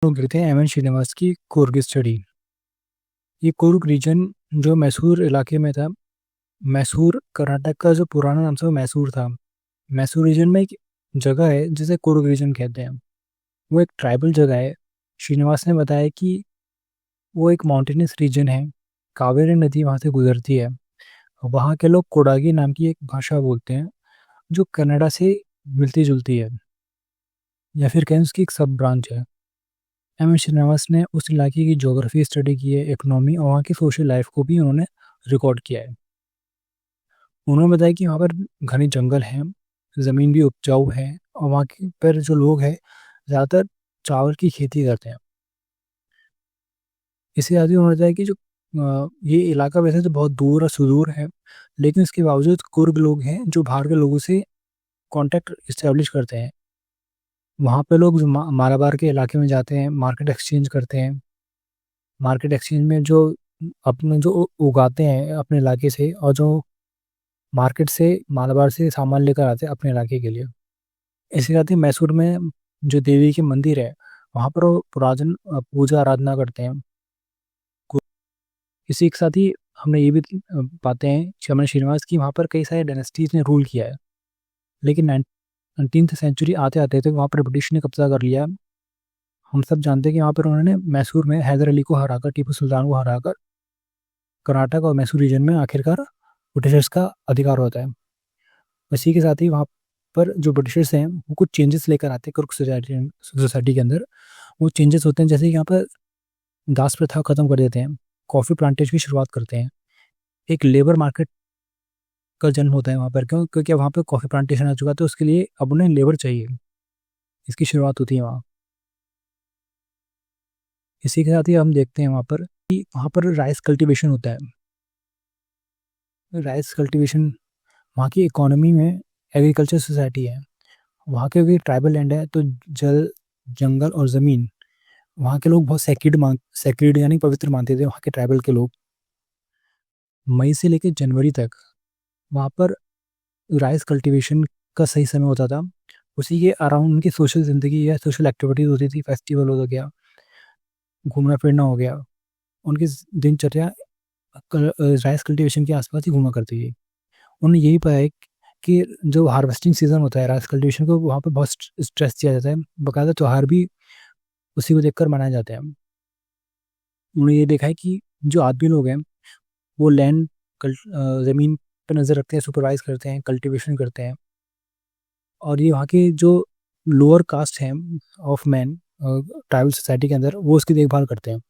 लोग थे एम.एन. श्रीनिवास की कुर्ग स्टडी। ये कुर्ग रीजन जो मैसूर इलाके में था। मैसूर कर्नाटक का जो पुराना नाम था वो मैसूर था। मैसूर रीजन में एक जगह है जिसे कुर्ग रीजन कहते हैं। वो एक ट्राइबल जगह है। श्रीनिवास ने बताया कि वो एक माउंटेनियस रीजन है। कावेरी नदी वहाँ से गुजरती है। वहाँ के लोग कोडागी नाम की एक भाषा बोलते हैं जो कन्नड़ा से मिलती जुलती है, या फिर कहें उसकी एक सब ब्रांच है। एम श्रीनिवास ने उस इलाके की ज्योग्राफी स्टडी की है, इकोनॉमी और वहाँ की सोशल लाइफ को भी उन्होंने रिकॉर्ड किया है। उन्होंने बताया कि वहाँ पर घने जंगल हैं, ज़मीन भी उपजाऊ है और वहाँ के पर जो लोग हैं ज़्यादातर चावल की खेती करते हैं। इसके साथ ही उन्होंने बताया कि जो ये इलाका वैसे तो बहुत दूर और सुदूर है, लेकिन इसके बावजूद कुर्ग लोग हैं जो बाहर के लोगों से कांटेक्ट इस्टेब्लिश करते हैं। वहाँ पे लोग जो मालाबार के इलाके में जाते हैं, मार्केट एक्सचेंज करते हैं। मार्केट एक्सचेंज में जो अपने जो उगाते हैं अपने इलाके से, और जो मार्केट से मालाबार से सामान लेकर आते हैं अपने इलाके के लिए। इसी साथ ही मैसूर में जो देवी के मंदिर है वहाँ पर वो पुरातन पूजा आराधना करते हैं। इसी के साथ ही हमने ये भी पाते हैं चमन श्रीनिवास की वहाँ पर कई सारे डायनेस्टीज ने रूल किया है, लेकिन 19th सेंचुरी आते आते तो वहाँ पर ब्रिटिश ने कब्जा कर लिया। हम सब जानते हैं कि वहाँ पर उन्होंने मैसूर में हैदर अली को हराकर, टीपू सुल्तान को हराकर कर्नाटक और मैसूर रीजन में आखिरकार ब्रिटिशर्स का अधिकार होता है। इसी के साथ ही वहाँ पर जो ब्रिटिशर्स हैं वो कुछ चेंजेस लेकर आते हैं कुर्ग सोसाइटी के अंदर। वो चेंजेस होते हैं जैसे कि यहाँ पर दास प्रथा खत्म कर देते हैं, कॉफ़ी प्लांटेशन की शुरुआत करते हैं, एक लेबर मार्केट का जन्म होता है वहाँ पर। क्यों? क्योंकि वहाँ पर कॉफ़ी प्लांटेशन आ चुका है तो उसके लिए अब उन्हें लेबर चाहिए। इसकी शुरुआत होती है वहाँ। इसी के साथ ही हम देखते हैं वहाँ पर कि वहाँ पर राइस कल्टीवेशन होता है। राइस कल्टीवेशन वहाँ की इकोनॉमी में एग्रीकल्चर सोसाइटी है। वहाँ के भी ट्राइबल लैंड है तो जल, जंगल और ज़मीन वहाँ के लोग बहुत सेक्रेड यानी पवित्र मानते थे। वहाँ के ट्राइबल के लोग मई से लेकर जनवरी तक वहाँ पर राइस कल्टीवेशन का सही समय होता था। उसी के अराउंड उनकी सोशल ज़िंदगी या सोशल एक्टिविटीज़ होती थी, फेस्टिवल हो गया, घूमना फिरना हो गया। उनकी दिनचर्या राइस कल्टीवेशन के आसपास ही घूमा करती थी। उन्होंने यही पाया है कि जो हार्वेस्टिंग सीजन होता है राइस कल्टीवेशन को वहाँ पे बहुत स्ट्रेस दिया जाता है, बाकायदा त्योहार भी उसी को देखकर मनाए जाते हैं। उन्होंने ये देखा है कि जो आदमी लोग हैं वो लैंड ज़मीन पर नज़र रखते हैं, सुपरवाइज करते हैं, कल्टीवेशन करते हैं। और ये वहाँ के जो लोअर कास्ट हैं ऑफ मैन ट्राइबल सोसाइटी के अंदर वो उसकी देखभाल करते हैं।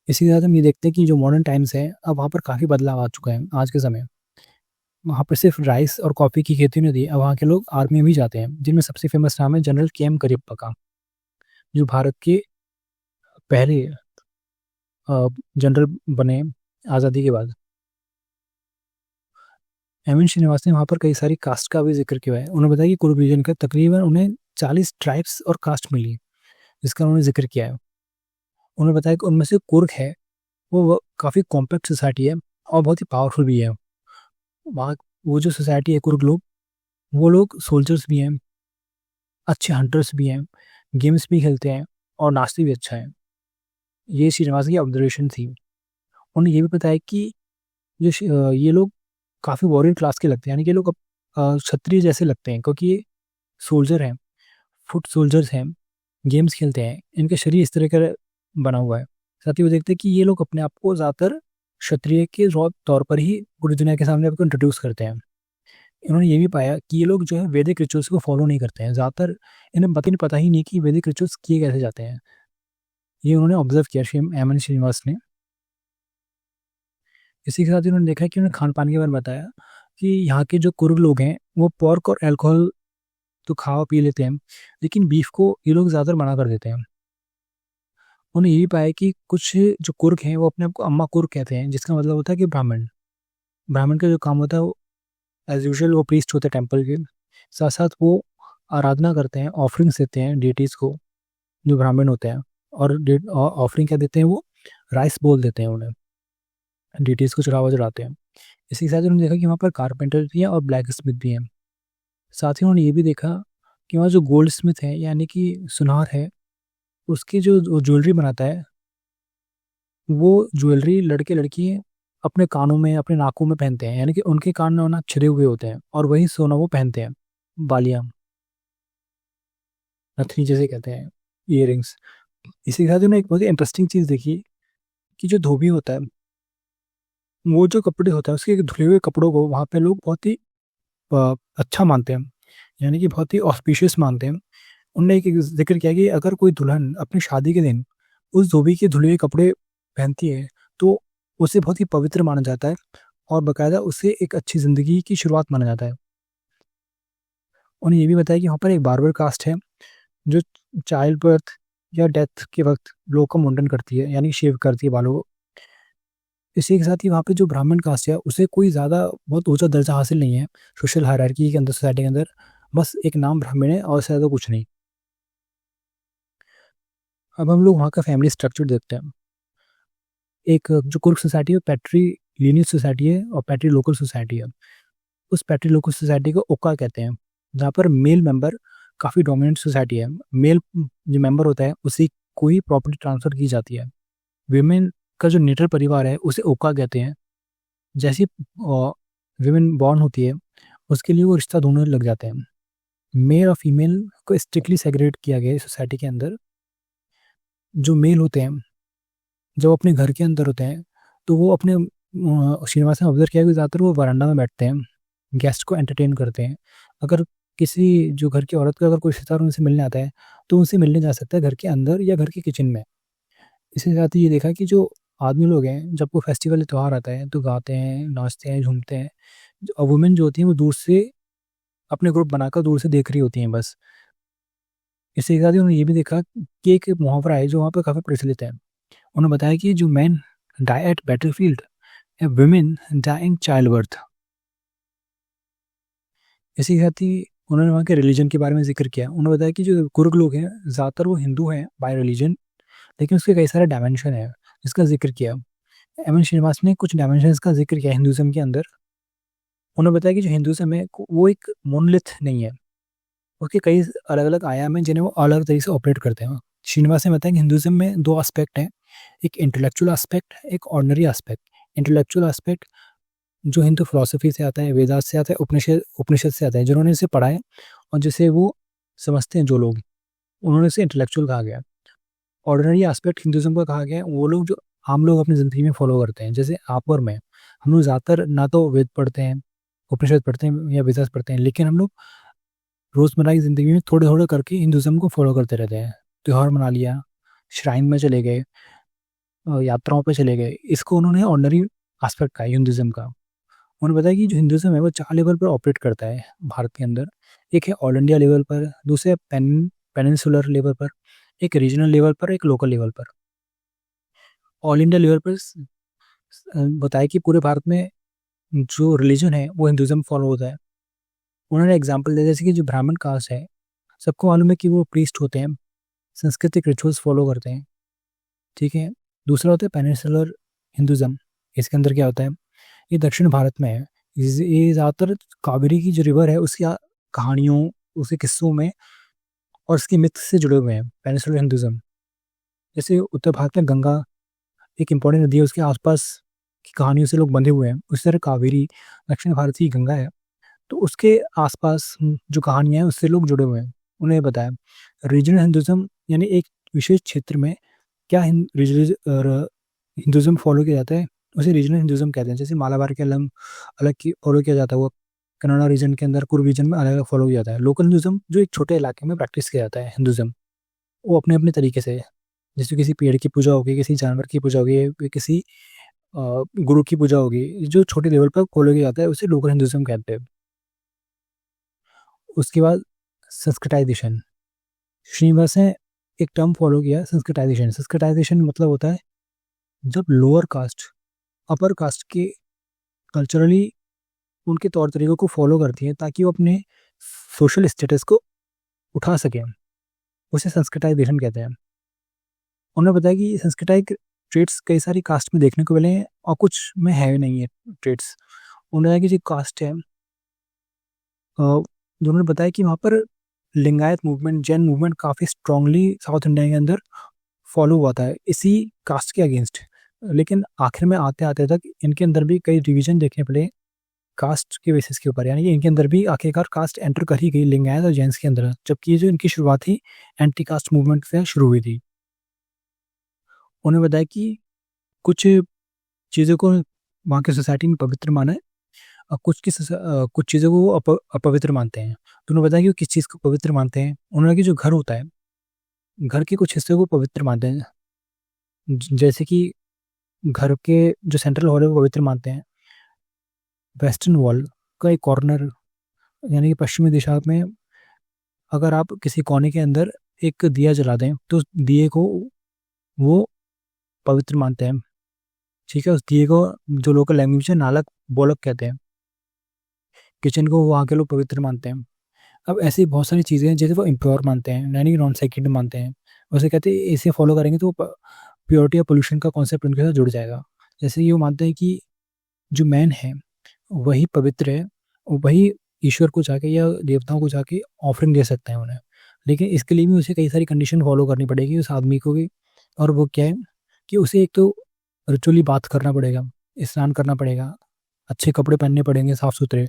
इसी के साथ हम ये देखते हैं कि जो मॉडर्न टाइम्स है अब वहाँ पर काफ़ी बदलाव आ चुका है आज के समय। वहाँ पर सिर्फ राइस और कॉफ़ी की खेती नहीं होती, अब वहाँ के लोग आर्मी में भी जाते हैं, जिनमें सबसे फेमस नाम है जनरल के.एम. करियप्पा का, जो भारत के पहले जनरल बने आज़ादी के बाद। एम.एन. श्रीनिवास ने वहाँ पर कई सारी कास्ट का भी जिक्र किया है। उन्होंने बताया कि कुर्ग रीजन का तकरीबन उन्हें 40 ट्राइब्स और कास्ट मिली, जिसका उन्होंने जिक्र किया है। उन्होंने बताया कि उनमें से कुर्ग है वो काफ़ी कॉम्पैक्ट सोसाइटी है और बहुत ही पावरफुल भी है। वहाँ वो जो सोसाइटी है कुर्ग लोग, वो लोग सोल्जर्स भी हैं, अच्छे हंटर्स भी हैं, गेम्स भी खेलते हैं और नाचते भी अच्छा है। ये श्रीनिवास की ऑब्जर्वेशन थी। उन्होंने ये भी बताया कि ये लोग काफ़ी वॉरियर क्लास के लगते हैं, यानी कि ये लोग क्षत्रिय जैसे लगते हैं क्योंकि ये सोल्जर हैं, फुट सोल्जर्स हैं, गेम्स खेलते हैं, इनका शरीर इस तरह का बना हुआ है। साथ ही वो देखते हैं कि ये लोग अपने आप को ज़्यादातर क्षत्रिय के तौर पर ही पूरी दुनिया के सामने आपको इंट्रोड्यूस करते हैं। इन्होंने ये भी पाया कि ये लोग जो है वैदिक रिचुअल्स को फॉलो नहीं करते हैं ज़्यादातर। इन्हें पता ही नहीं कि वैदिक रिचुअल्स किए कैसे जाते हैं। ये उन्होंने ऑब्जर्व किया एम.एन. श्रीनिवास ने। इसी के साथ ही उन्होंने देखा कि उन्होंने खान पान के बारे में बताया कि यहाँ के जो कुर्ग लोग हैं वो पोर्क और अल्कोहल तो खा पी लेते हैं, लेकिन बीफ को ये लोग ज़्यादातर मना कर देते हैं। उन्होंने ये भी पाया कि कुछ जो कुर्ग हैं वो अपने आप को अम्मा कुर्ग कहते हैं, जिसका मतलब होता है कि ब्राह्मण। ब्राह्मण का जो काम होता है वो एज यूजुअल वो प्रीस्ट होते हैं टेम्पल के, साथ साथ वो आराधना करते हैं, ऑफरिंग्स देते हैं डेटीज़ को जो ब्राह्मण होते हैं। और ऑफरिंग क्या देते हैं, वो राइस बोल देते हैं उन्हें, डेटीज़ को चढ़ावा चढ़ाते हैं। इसी के साथ उन्होंने देखा कि वहाँ पर कारपेंटर भी हैं और ब्लैक स्मिथ भी हैं। साथ ही उन्होंने ये भी देखा कि वहाँ जो गोल्ड स्मिथ है यानी कि सुनार है उसकी जो ज्वेलरी बनाता है, वो ज्वेलरी लड़के लड़की अपने कानों में, अपने नाकों में पहनते हैं, यानी कि उनके कान ना ना छिदे हुए होते हैं और वही सोना वो पहनते हैं। बालियां, नथनी जैसे कहते हैं, इयररिंग्स। इसी के साथ उन्होंने एक बहुत ही इंटरेस्टिंग चीज देखी कि जो धोबी होता है, वो जो कपड़े होता है उसके धुले हुए कपड़ों को वहाँ पे लोग बहुत ही अच्छा मानते हैं, यानी कि बहुत ही ऑस्पिशियस मानते हैं। उनने एक जिक्र किया कि अगर कोई दुल्हन अपनी शादी के दिन उस धोबी के धुले हुए कपड़े पहनती है तो उसे बहुत ही पवित्र माना जाता है और बकायदा उसे एक अच्छी जिंदगी की शुरुआत माना जाता है। उन्हें ये भी बताया कि वहाँ पर एक बार्बर कास्ट है जो चाइल्ड बर्थ या डेथ के वक्त लोगों का मुंडन करती है, यानी शेव करती है बालों को। इसी के साथ ही वहाँ पे जो ब्राह्मण कास्ट है उसे कोई ज़्यादा बहुत ऊंचा दर्जा हासिल नहीं है सोशल हायरार्की के अंदर, सोसाइटी के अंदर। बस एक नाम ब्राह्मण है और उससे ज़्यादा कुछ नहीं। अब हम लोग वहाँ का फैमिली स्ट्रक्चर देखते हैं। एक जो कुर्क सोसाइटी है पैट्री लीनियज सोसाइटी है और पैट्री लोकल सोसाइटी है। उस पैट्री लोकल सोसाइटी को ओका कहते हैं, जहाँ पर मेल मेंबर काफ़ी डोमिनेंट सोसाइटी है। मेल जो मेंबर होता है उसी को ही प्रॉपर्टी ट्रांसफर की जाती है। विमेन का जो नेटर परिवार है उसे ओका कहते हैं। जैसी विमेन बॉर्न होती है उसके लिए वो रिश्ता ढूंढने लग जाते हैं। मेल और फीमेल को स्ट्रिक्टली सेग्रेगेट किया गया है सोसाइटी के अंदर। जो मेल होते हैं जब अपने घर के अंदर होते हैं तो वो अपने श्रीनिवास ने ऑब्जर्व किया कि ज़्यादातर वो वरांडा में बैठते हैं, गेस्ट को एंटरटेन करते हैं। अगर किसी जो घर की औरत का अगर कोई रिश्तेदार उनसे मिलने आता है तो उनसे मिलने जा सकता है घर के अंदर या घर के किचन में। इसके साथ ही ये देखा कि जो आदमी लोग हैं जब कोई फेस्टिवल त्यौहार आता है तो गाते हैं, नाचते हैं, झूमते हैं। जो वुमेन जो होती हैं वो दूर से अपने ग्रुप बनाकर दूर से देख रही होती हैं बस। इसके साथ ही उन्होंने ये भी देखा कि एक मुहावरा है जो वहाँ पर काफ़ी प्रचलित है। उन्होंने बताया कि जो मैन डाई एट बैटलफील्ड या women die in child birth. इसी के साथ ही उन्होंने वहाँ के रिलीजन के बारे में जिक्र किया। उन्होंने बताया कि जो कुर्ग लोग हैं ज़्यादातर वो हिंदू हैं बाय रिलीजन, लेकिन उसके कई सारे डायमेंशन है जिसका जिक्र किया। एम एन श्रीनिवास ने कुछ डायमेंशन का जिक्र किया हिंदुज़म के अंदर। उन्होंने बताया कि जो हिंदुज़म है वो एक मोनोलिथ नहीं है, उसके कई अलग अलग आयाम हैं जिन्हें वो अलग तरीके से ऑपरेट करते हैं। श्रीनिवास ने बताया कि हिंदुज़म में दो एस्पेक्ट हैं, एक इंटेलेक्चुअल एस्पेक्ट, एक ऑर्डनरी एस्पेक्ट। इंटेलेक्चुअल एस्पेक्ट जो हिंदू फिलोसफी से आता है, वेदांत से आता है, उपनिषद उपनिषद से आता है, जिन्होंने इसे पढ़ा है और जिसे वो समझते हैं जो लोग, उन्होंने इसे इंटेलेक्चुअल कहा गया। ऑर्डिनरी एस्पेक्ट हिंदुज़म का कहा गया है वो लोग जो आम लोग अपनी ज़िंदगी में फॉलो करते हैं। जैसे आप और मैं, हम लोग ज़्यादातर ना तो वेद पढ़ते हैं, उपनिषद पढ़ते हैं या वेदास पढ़ते हैं, लेकिन हम लोग रोज़मर्रा की ज़िंदगी में थोड़े थोड़े करके हिंदुज़म को फॉलो करते रहते हैं। त्योहार मना लिया, श्राइन में चले गए, यात्राओं पे चले गए। इसको उन्होंने ऑर्डिनरी एस्पेक्ट कहा हिंदुज़म का। उन्होंने बताया कि जो हिंदुज़म है वो 4 लेवल पर ऑपरेट करता है भारत के अंदर। एक है ऑल इंडिया लेवल पर, दूसरे पेनिनसुलर लेवल पर, एक रीजनल लेवल पर, एक लोकल लेवल पर। ऑल इंडिया लेवल पर बताया कि पूरे भारत में जो रिलीजन है वो हिंदुज़म फॉलो होता है। उन्होंने एग्जाम्पल दिया जैसे कि जो ब्राह्मण कास्ट है, सबको मालूम है कि वो प्रीस्ट होते हैं, सांस्कृतिक रिचुअल्स फॉलो करते हैं, ठीक है। दूसरा होता है पेनिनसुलर हिंदुज़म। इसके अंदर क्या होता है, ये दक्षिण भारत में है। ये ज़्यादातर कावेरी की जो रिवर है उसकी कहानियों, उसके किस्सों में और उसकी मिथ से जुड़े हुए हैं पेनिनसुलर हिंदुज़म। जैसे उत्तर भारत में गंगा एक इम्पॉर्टेंट नदी है, उसके आसपास की कहानियों से लोग बंधे हुए हैं। उसी तरह कावेरी दक्षिण भारत की गंगा है, तो उसके आसपास जो कहानियाँ हैं उससे लोग जुड़े हुए हैं। उन्हें बताया रीजनल हिंदुज़म यानी एक विशेष क्षेत्र में क्या हिंदुज़म फॉलो किया जाता है उसे रीजनल हिंदुज़म कहते हैं। जैसे मालाबार के अलग अलग की फॉलो किया जाता है, वो कन्नड़ा रीजन के अंदर पूर्व रीजन में अलग अलग फॉलो किया जाता है। लोकल हिंदुज़म जो एक छोटे इलाके में प्रैक्टिस किया जाता है हिंदुज़म, वो अपने अपने तरीके से है। जैसे किसी पेड़ की पूजा होगी, किसी जानवर की पूजा होगी, किसी गुरु की पूजा होगी, जो छोटे लेवल पर फॉलो किया जाता है उसे लोकल हिंदुज़म कहते हैं। उसके बाद संस्कृताइजेशन, श्रीनिवास ने एक टर्म फॉलो किया संस्कृताइजेशन। संस्कृताइजेशन मतलब होता है जब लोअर कास्ट अपर कास्ट के कल्चरली उनके तौर तरीकों को फॉलो करती है ताकि वो अपने सोशल स्टेटस को उठा सकें, उसे संस्कृताइजेशन कहते हैं। उन्होंने बताया कि संस्कृताइज ट्रेड्स कई सारी कास्ट में देखने को मिले हैं और कुछ में है नहीं है ट्रेड्स। उन्होंने बताया कि जो कास्ट है, उन्होंने बताया कि वहाँ पर लिंगायत मूवमेंट, जैन मूवमेंट काफ़ी स्ट्रांगली साउथ इंडिया के अंदर फॉलो हुआ था इसी कास्ट के अगेंस्ट। लेकिन आखिर में आते-आते तक इनके अंदर भी कई डिवीज़न देखने पड़े कास्ट के बेसिस के ऊपर, यानी कि इनके अंदर भी आखिरकार कास्ट एंटर कर ही गई लिंगायत और जैन्स के अंदर, जबकि ये जो इनकी शुरुआत थी एंटी कास्ट मूवमेंट से शुरू हुई थी। उन्होंने बताया कि कुछ चीज़ों को वहाँ की सोसाइटी में पवित्र माना है और कुछ चीज़ों को वो अपवित्र मानते हैं। तो उन्होंने बताया कि वो किस चीज़ को पवित्र मानते हैं। उन्होंने कहा कि जो घर होता है, घर के कुछ हिस्से को पवित्र मानते हैं। जैसे कि घर के जो सेंट्रल हॉल है वो पवित्र मानते हैं। वेस्टर्न वॉल का एक कॉर्नर, यानी कि पश्चिमी दिशा में अगर आप किसी कोने के अंदर एक दिया जला दें तो उस दिए को वो पवित्र मानते हैं। ठीक है, उस दिए को जो लोकल लैंग्वेज है नालक बोलक कहते हैं। किचन को वहाँ के लोग पवित्र मानते हैं। अब ऐसी बहुत सारी चीज़ें हैं जैसे वो इम्प्योर मानते हैं, यानी कि नॉन सेक्रेड मानते हैं। वैसे कहते हैं इसे फॉलो करेंगे तो प्योरिटी और पोल्यूशन का कॉन्सेप्ट उनके साथ जुड़ जाएगा। जैसे ये मानते हैं कि जो मैन है वही पवित्र है, और वही ईश्वर को जाके या देवताओं को जाके ऑफरिंग दे सकते हैं उन्हें। लेकिन इसके लिए भी उसे कई सारी कंडीशन फॉलो करनी पड़ेगी उस आदमी को भी। और वो क्या है कि उसे एक तो रिचुअली बात करना पड़ेगा, स्नान करना पड़ेगा, अच्छे कपड़े पहनने पड़ेंगे साफ सुथरे।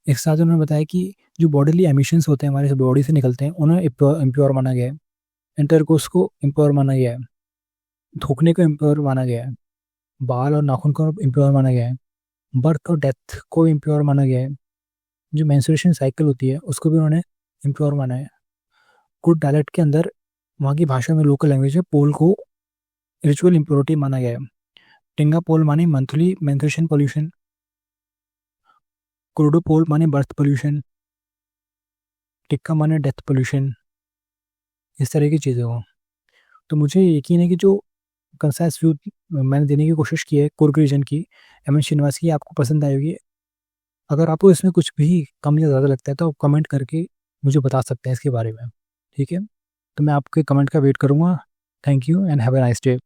एक साथ उन्होंने बताया कि जो बॉडीली एमिशंस होते हैं हमारे बॉडी से निकलते हैं उन्हें इम्प्योर माना गया है। इंटरकोर्स को इम्प्योर माना गया है, थूकने को इम्प्योर माना गया है, बाल और नाखून को इम्प्योर माना गया है, बर्थ और डेथ को इम्प्योर माना गया है, जो मेंस्ट्रुएशन साइकिल होती है उसको भी उन्होंने इम्प्योर माना है। गुड डायलेक्ट के अंदर वहाँ की भाषा में लोकल लैंग्वेज है पोल को रिचुअल इम्प्योरिटी माना गया है। टिंगा पोल माने मंथली मेंस्ट्रुएशन पोल्यूशन, क्रूडो पोल माने बर्थ पोल्यूशन, टिक्का माने डेथ पोल्यूशन, इस तरह की चीज़ें हो। तो मुझे यकीन है कि जो कंसाइज व्यू मैंने देने की कोशिश की है कुर्ग रीजन की, एम एन श्रीनिवास की, आपको पसंद आई होगी। अगर आपको इसमें कुछ भी कम या ज़्यादा लगता है तो आप कमेंट करके मुझे बता सकते हैं इसके बारे में। ठीक है, तो मैं आपके कमेंट का वेट करूँगा। Thank you and have a nice day.